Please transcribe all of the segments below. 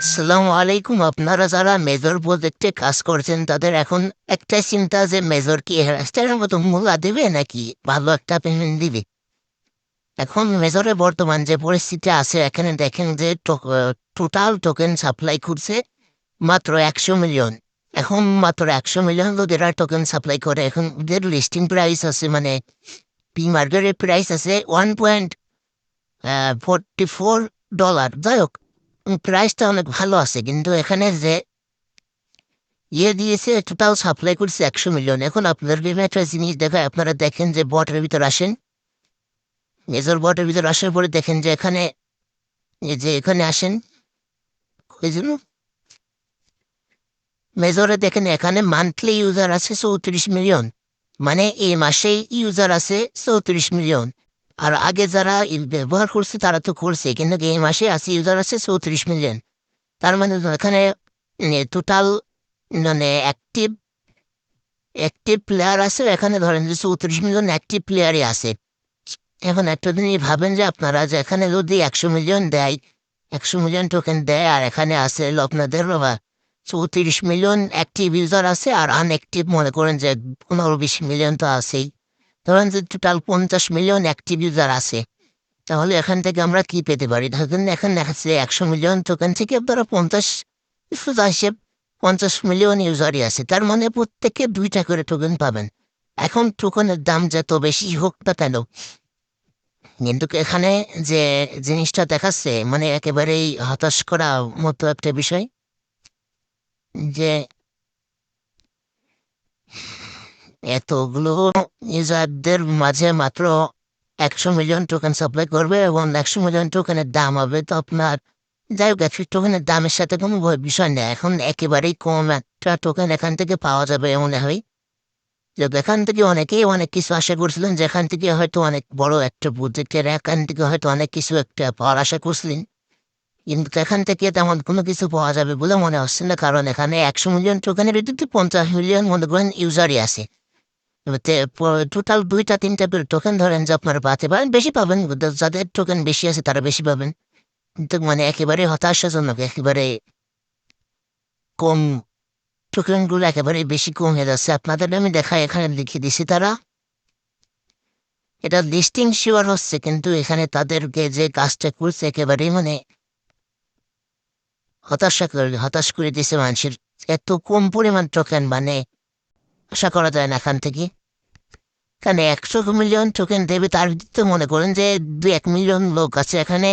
আসসালামু আলাইকুম। আপনারা যারা মেজর প্রজেক্টে কাজ করছেন তাদের এখন একটাই চিন্তা যে মেজর কি হেয়ারস্টাইলের মতো মুলা দেবে নাকি ভালো একটা পেমেন্ট দিবে। এখন মেজরে বর্তমান যে পরিস্থিতি আছে এখানে দেখেন যে টোটাল টোকেন সাপ্লাই করছে মাত্র ১০০ মিলিয়ন। এখন মাত্র ১০০ মিলিয়ন যদি এরা টোকেন সাপ্লাই করে এখন ওদের লিস্টিং প্রাইস আছে মানে পি মার্কেটের প্রাইস আছে 1.44 ডলার। যাই হোক প্রাইসটা অনেক ভালো আছে কিন্তু এখানে যে দিয়েছে টোটাল সাপ্লাই করছে ১০০ মিলিয়ন। এখন আপনাদের একটা জিনিস দেখায়, আপনারা দেখেন যে বটের ভিতর আসেন, মেজর বটের ভিতর আসার পরে দেখেন যে এখানে এখানে আসেন ওই জন্য মেজরে দেখেন এখানে মান্থলি ইউজার আছে ৩৪ মিলিয়ন, মানে এই মাসেই ইউজার আছে ৩৪ মিলিয়ন। আর আগে যারা ব্যবহার করছে তারা তো করছে কিন্তু এই মাসে আছে ইউজার আছে ৩৪ মিলিয়ন। তার মানে এখানে টোটাল মানে অ্যাক্টিভ অ্যাক্টিভ প্লেয়ার আছে এখানে, ধরেন যে ৩৪ মিলিয়ন অ্যাক্টিভ প্লেয়ারই আছে। এখন একটা জিনিস ভাবেন যে আপনারা যে এখানে যদি ১০০ মিলিয়ন দেয়, ১০০ মিলিয়ন টোকেন দেয় আর এখানে আছে হলো আপনাদের ৩৪ মিলিয়ন অ্যাক্টিভ ইউজার আছে আর আনঅ্যাক্টিভ মনে করেন যে ১৫-২০ মিলিয়ন তো আছেই। ধরেন যে টোটাল ৫০ মিলিয়ন অ্যাক্টিভ ইউজার আছে। তাহলে এখান থেকে আমরা কি পেতে পারি? ধরেন এখানে দেখাচ্ছে ১০০ মিলিয়ন টোকেন থেকে আপনারা ৫০ মিলিয়ন ইউজারই আছে। তার মানে প্রত্যেকে ২টা করে টোকেন পাবেন। এখন টোকেনের দাম যত বেশি হোক না কেন, কিন্তু এখানে যে জিনিসটা দেখাচ্ছে মানে একেবারেই হতাশ করা মতো একটা বিষয় যে এতগুলো ইউজারদের মাঝে মাত্র ১০০ মিলিয়ন টোকেন সাপ্লাই করবে এবং ১০০ মিলিয়ন টোকেনের দাম হবে তো আপনার, যাই হোক ১০০ টোকেনের দামের সাথে কোনো বিষয় নেই। এখন একেবারেই কম একটা টোকেন এখান থেকে পাওয়া যাবে মনে হয়। যে এখান থেকে অনেকেই অনেক কিছু আশা করছিলেন যে এখান থেকে হয়তো অনেক বড় একটা প্রজেক্টের এখান থেকে হয়তো অনেক কিছু একটা পাওয়ার আশা করছিলেন। কিন্তু এখান থেকে তেমন কোনো কিছু পাওয়া যাবে বলে মনে হচ্ছে না, কারণ এখানে ১০০ মিলিয়ন টোকেনের ভিত্তিতে ৫০ মিলিয়ন মনে করেন ইউজারই আছে। টোটাল ২টা-৩টা করে টোকেন ধরেন যে আপনারা পাতে পারেন, বেশি পাবেন। যাদের টোকেন বেশি আছে তারা বেশি পাবেন। কিন্তু মানে একেবারে হতাশাজনক, একেবারে কম টোকেনগুলো একেবারে বেশি কম হয়ে যাচ্ছে। আপনাদের আমি এখানে লিখে দিছি তারা এটা লিস্টিং শিওর হচ্ছে কিন্তু এখানে তাদেরকে যে কাজটা করছে একেবারেই মানে হতাশ করে দিছে মানুষের। এত কম পরিমাণ টোকেন মানে আশা করা যায় না এখান থেকে। এখানে ১০০ মিলিয়ন টোকেন দেবে তার ভিত্তিতে মনে করেন যে ২-১ মিলিয়ন লোক আছে এখানে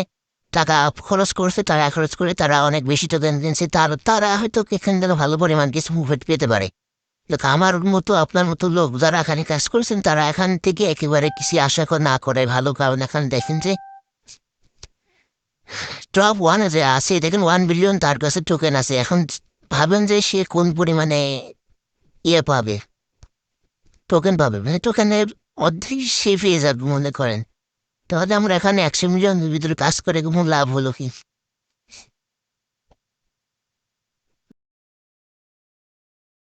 টাকা খরচ করছে, টাকা খরচ করে তারা অনেক বেশি টোকেন কিনছে। তারা হয়তো এখান থেকে ভালো পরিমাণ কিছু মুভমেন্ট পেতে পারে। দেখ আমার মতো আপনার মতো লোক যারা এখানে কাজ করছেন তারা এখান থেকে একেবারে কিছু আশা না করে ভালো, কারণ এখানে দেখেন যে টপ ওয়ানে যে আছে দেখেন 1 বিলিয়ন তার কাছে টোকেন আছে। এখন ভাবেন যে সে কোন পরিমাণে পাবে, টোকেন পাবে, মানে টোকেনের অর্ধেক সে পেয়ে যাবে মনে করেন। তাহলে আমরা এখানে ১০০ মিলিয়নের ভিতরে কাজ করে কোনো লাভ হলো কি?